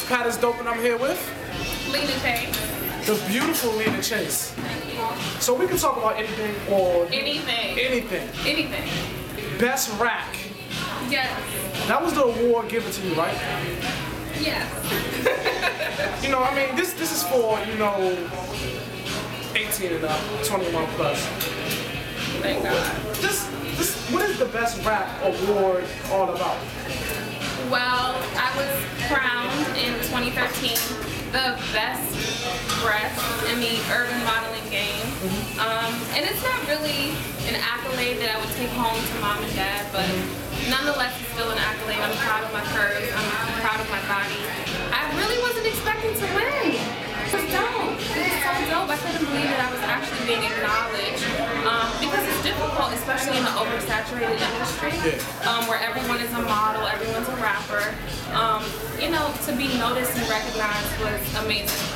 PATisDOPE, and I'm here with Lena, the beautiful Lena Chase. So we can talk about anything or anything. Best rack. Yes. That was the award given to you, right? Yes. You know, I mean, this is for, 18 and up, 21 plus. Thank God. What is the best rap award all about? Well, I was crowned in 2013 the best breast in the urban modeling game. And it's not really an accolade that I would take home to mom and dad, but nonetheless it's still an accolade. I'm proud of my curves, I'm proud of my body. I really wasn't expecting to win. It was dope. It was so dope. I couldn't believe that I was actually being acknowledged. Because it's difficult, especially in the oversaturated industry, where everyone is a model, everyone's a rapper. To be noticed and recognized was amazing.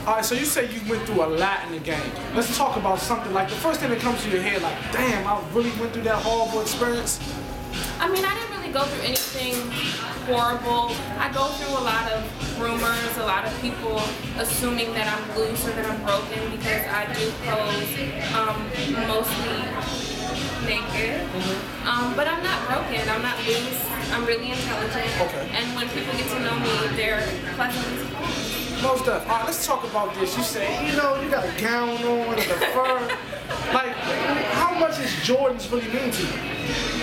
Alright, so you say you went through a lot in the game. Let's talk about something like the first thing that comes to your head, like, damn, I really went through that horrible experience. I mean, I didn't really go through anything horrible. I go through a lot of rumors, a lot of people assuming that I'm loose or that I'm broken because I do pose mostly naked. But I'm not broken, I'm not loose, I'm really intelligent. Okay. And when people get to know me, they're pleasantly surprised. Most definitely. Alright, let's talk about this. You say, you got a gown on and the fur. Like, how much does Jordans really mean to you?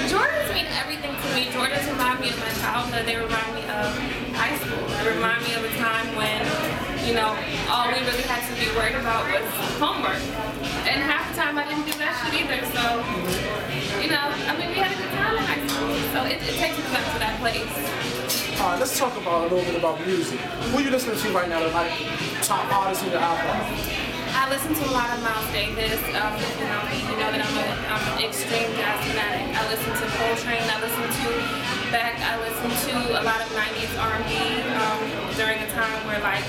Jordans mean everything to me. Jordans remind me of my childhood. They remind me of high school. They remind me of a time when, all we really had to be worried about was homework. And half the time I didn't do that shit either. So, we had a good time in high school. So it takes me back to that place. Alright, let's talk about a little bit about music. Who are you listening to right now, the top artists in your album? I listen to a lot of Miles Davis. You know that I'm an extreme jazz fanatic. I listen to Coltrane. I listen to Beck. I listen to a lot of 90s R&B during a time where like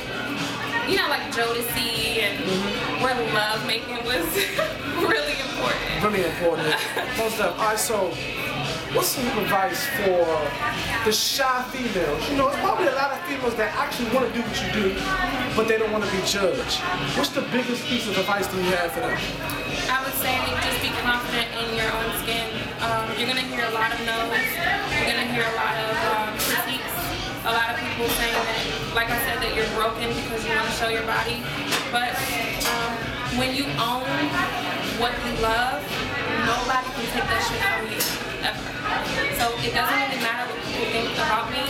Jodeci and where love making was really important. Really important. Most definitely. Alright, so what's some advice for the shy females? It's probably a lot of females that actually want to do what you do, but they don't want to be judged. What's the biggest piece of advice that you have for them? I would say just be confident in your own skin. You're going to hear a lot of no's. You're going to hear a lot of critiques. A lot of people saying that, like I said, that you're broken because you want to show your body. But when you own what you love, nobody can take that shit from you, ever. So it doesn't really matter what people think about me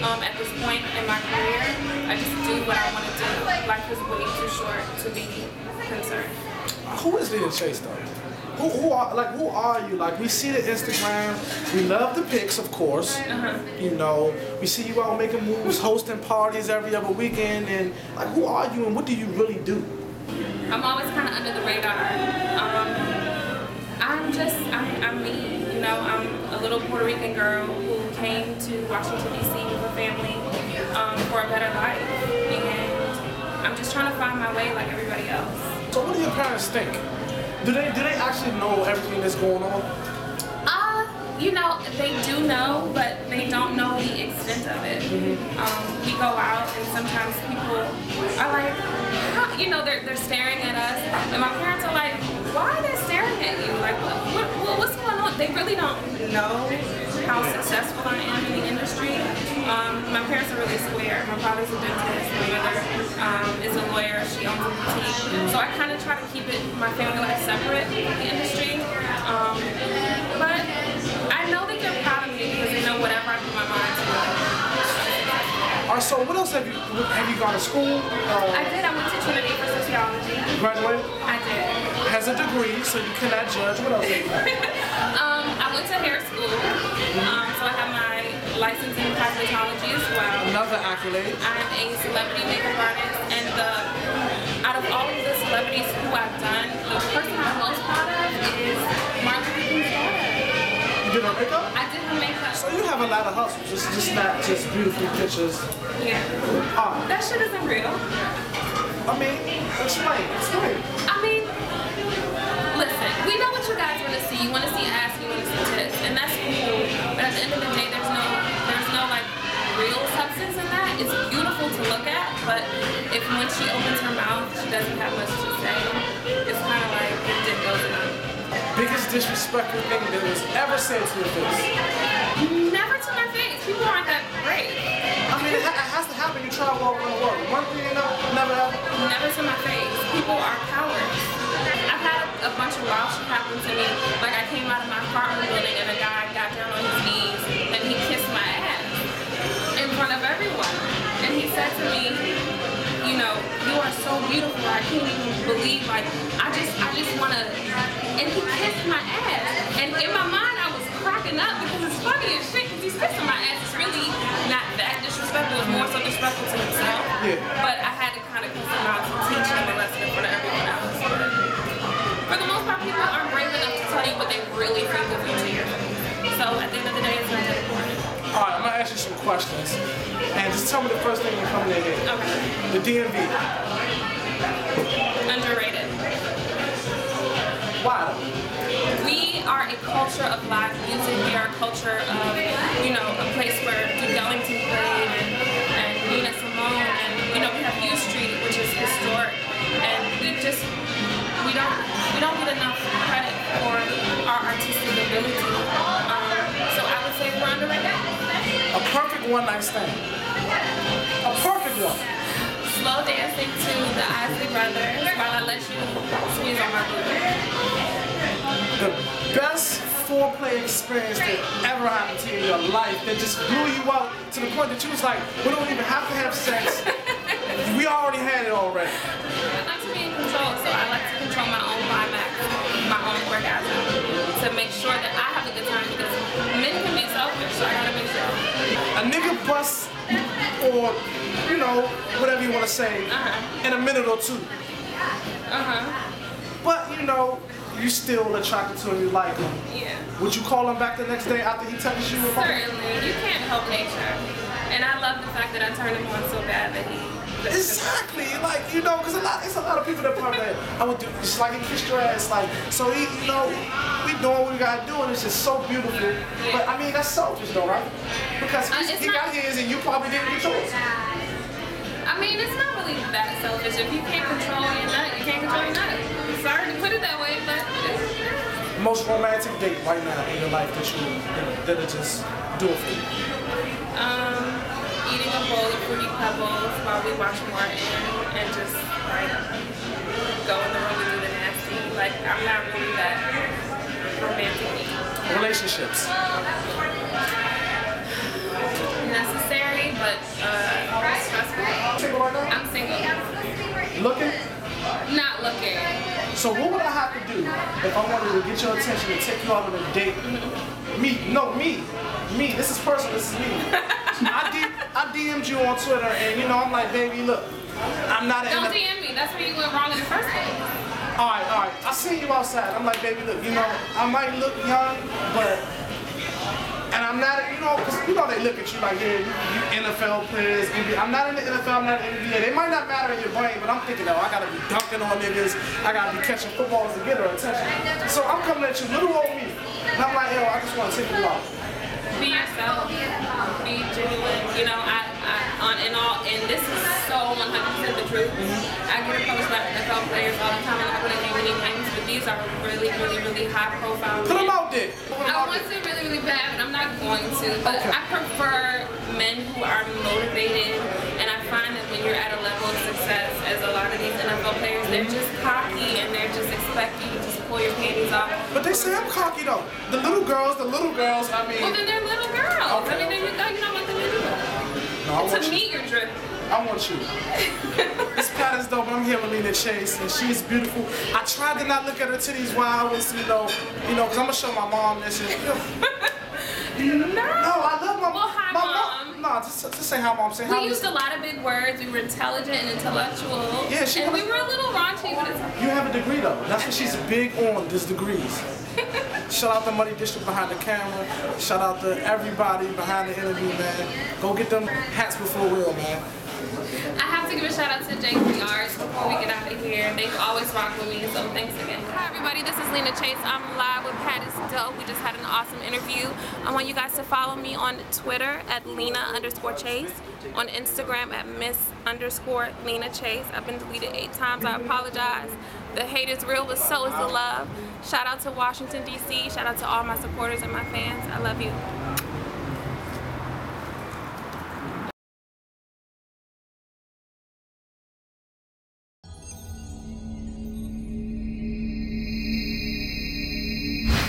at this point in my career. I just do what I want to do. Life is way too short to be concerned. Who is Lena Chase though? Who are you? Like, we see the Instagram, we love the pics, of course. We see you out making moves, hosting parties every other weekend, and like, who are you and what do you really do? I'm always kind of under the radar. I'm me. I'm a little Puerto Rican girl who came to Washington, D.C. with her family for a better life, and I'm just trying to find my way like everybody else. So what do your parents think? Do they actually know everything that's going on? They do know, but they don't know the extent of it. We go out and sometimes people are like, they're staring at us, and my parents are like, why are they staring at you? Like, what's going on? They really don't know how successful I am in the industry. My parents are really square. My father's a dentist. My mother is a lawyer. She owns a boutique. So I kind of try to keep my family life separate from the industry. But I know that they're proud of me because they know whatever I put my mind to. Alright, so what else have you gone to school? I did. I went to Trinity for sociology. Graduated? I did. Has a degree, so you cannot judge. What else have you done? I went to hair school. So I have my license in cosmetology as well. Another accolade. I'm a celebrity makeup artist, and out of all of the celebrities who I've done, the person I'm most proud of is Martin Luther King's daughter. You did her makeup? I did her makeup. So you have a lot of hustle, just not just beautiful pictures. Yeah. That shit isn't real. I mean, explain. I mean, listen, we know what you guys want to see. You want to see ass, you want to see tits, and that's cool. But at the end of the day, there's no like real substance in that. It's beautiful to but when she opens her mouth, she doesn't have much to say. It's kind of like it goes on. Biggest disrespectful thing that was ever said to your face? Never to my face. People aren't that great. I mean, it has to happen. You travel all around the world. One thing you know, never happened. Never to my face. People are cowards. I've had a bunch of wild shit happen to me. Like I came out of my apartment building and a guy got down on his knees and he kissed my ass in front of everyone. And he said to me, you know, you are so beautiful. I can't even believe, like, I just want to, and he kissed my ass. And in my mind, I was cracking up because it's funny as shit because he's kissing my ass. It's really not that disrespectful. It's more so disrespectful to himself. Yeah. But I had to kind of cuss him out to teach him a lesson in front of everyone else. But for the most part, people aren't brave enough to tell you what they really think of you to your face. So at the end of the day, it's not that important. All right, I'm gonna ask you some questions, and just tell me the first thing that comes in your head. Okay. The DMV. Underrated. Why? We are a culture of live music. We are a culture of, you know, a place where Duke Ellington played and Nina Simone, and you know, we have U Street, which is historic, and we don't get enough credit for our artistic ability. So I would say we're underrated. A perfect one-night stand. A perfect one. Slow dancing to the Isley Brothers while I let you squeeze on my booty. The best foreplay experience that ever happened to you in your life that just blew you out to the point that you was like, we don't even have to have sex. We already had it already. I like to be in control, so I like to control my own climax, my own orgasm, to make sure that I have a good time because men can be selfish, so I gotta make sure. A nigga bust, or, you know, whatever you want to say, in a minute or two. But, you know, you still attracted to him, you like him. Yeah. Would you call him back the next day after he touches you? Certainly. You can't help nature. And I love the fact that I turned him on so bad that he... Exactly, like, you know, because it's a lot of people that probably I would do just like he kissed your ass, like, so he, you know, we doing what we gotta do and it's just so beautiful. Yeah. But I mean, that's selfish though, right? Because he got his and you probably didn't get yours. I mean, it's not really that selfish. If you can't control your nut, you can't control your nut. Sorry to put it that way, but most romantic date right now in your life that'll just do it for you. Eating a bowl of Fruity Pebbles while we watch Martin and just like go in the room and do the nasty. Like I'm not really that romantic. Relationships. Necessary, but stressful. Single right now? I'm single. Looking? Not looking. So what would I have to do if I wanted to get your attention and take you out on a date? Me. This is personal. This is me. I DM'd you on Twitter, and you know I'm like, baby, look, I'm not. Don't DM me. That's where you went wrong in the first place. All right. I see you outside. I'm like, baby, look, you know, I might look young, but. And I'm not, you know, because you know they look at you like, yeah, you NFL players, NBA. I'm not in the NFL, I'm not in the NBA. They might not matter in your brain, but I'm thinking, oh, I gotta be dunking on niggas, I gotta be catching footballs to get her attention. So I'm coming at you, little old me. And I'm like, yo, I just want to take you out. Be yourself, be genuine. You know, and this is so 100% the truth. I get approached by NFL players all the time, and I wouldn't name any names, but these are really, really, really high profile. Put them out there. I want to really, really bad, but I'm not going to. But I prefer men who are motivated, and I find that when you're at a level of success, as a lot of these NFL players, they're just cocky and they're just expecting you to just pull your panties off. But they say I'm cocky though. The little girls, I mean. Well, then they're little girls. Okay. I mean, then you don't want them to do that. No, to me, you're driven. I want you. It's PATisDOPE. I'm here with Lena Chase, and she's beautiful. I tried to not look at her titties while I was, you know, because I'm gonna show my mom this. And, No, I love my mom. Well, hi, Mom. No, just say hi, Mom. Say hi. We used a lot of big words. We were intelligent and intellectual. Yeah, and we were a little raunchy, but it's okay. You have a degree though. That's what she's big on. These degrees. Shout out to Money District behind the camera. Shout out to everybody behind the interview, man. Go get them hats before real, man. I have to give a shout out to J3Rs before we get out of here. They've always rocked with me, so thanks again. Hi everybody, this is Lena Chase. I'm live with PATisDOPE. We just had an awesome interview. I want you guys to follow me on Twitter at Lena_Chase, on Instagram at Miss_Lena Chase. I've been deleted 8 times. I apologize. The hate is real, but so is the love. Shout out to Washington, D.C. Shout out to all my supporters and my fans. I love you.